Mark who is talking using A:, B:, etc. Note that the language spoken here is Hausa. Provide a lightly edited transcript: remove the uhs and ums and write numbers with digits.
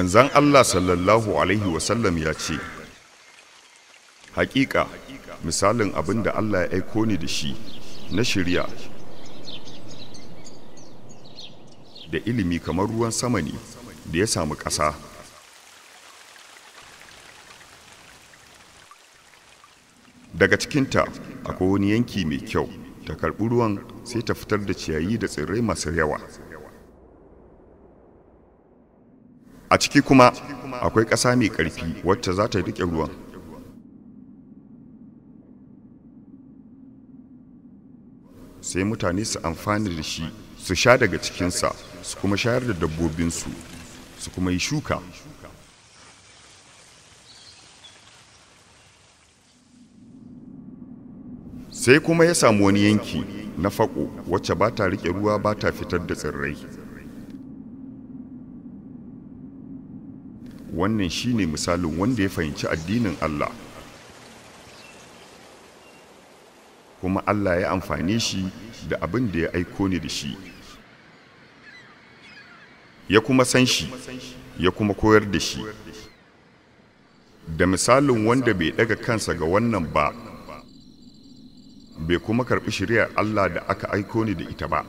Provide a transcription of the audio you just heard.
A: Manzon Allah sallallahu alaihi wasallam ya ce, hakika misalin abin da Allah ya aiko ni da shi na shari'a da ilimi kamar ruwan sama ne da ya samu ƙasa. Daga cikinta akwai wani yanki mai kyau, ta karɓi ruwan sai ta fitar da ciyayi da tsirrai masu yawa. A ciki kuma akwai ƙasa mai ƙarfi wacce za ta riƙe ruwan. Sai mutane su amfani da shi, su sha daga cikinsa, su kuma shayar da dabbobinsu, su kuma yi shuka. Sai kuma ya samu wani yanki na faƙo wacce ba ta riƙe ruwa, ba ta fitar da tsirrai. Wannan shine misalin wanda ya fahimci addinin Allah, kuma Allah ya amfane shi da abin da ya aiko ni da shi, ya kuma san shi, ya kuma koyar da shi, da misalin wanda bai daga kansa ga wannan ba, bai kuma karɓi shari'ar Allah da aka aiko ni da ita ba.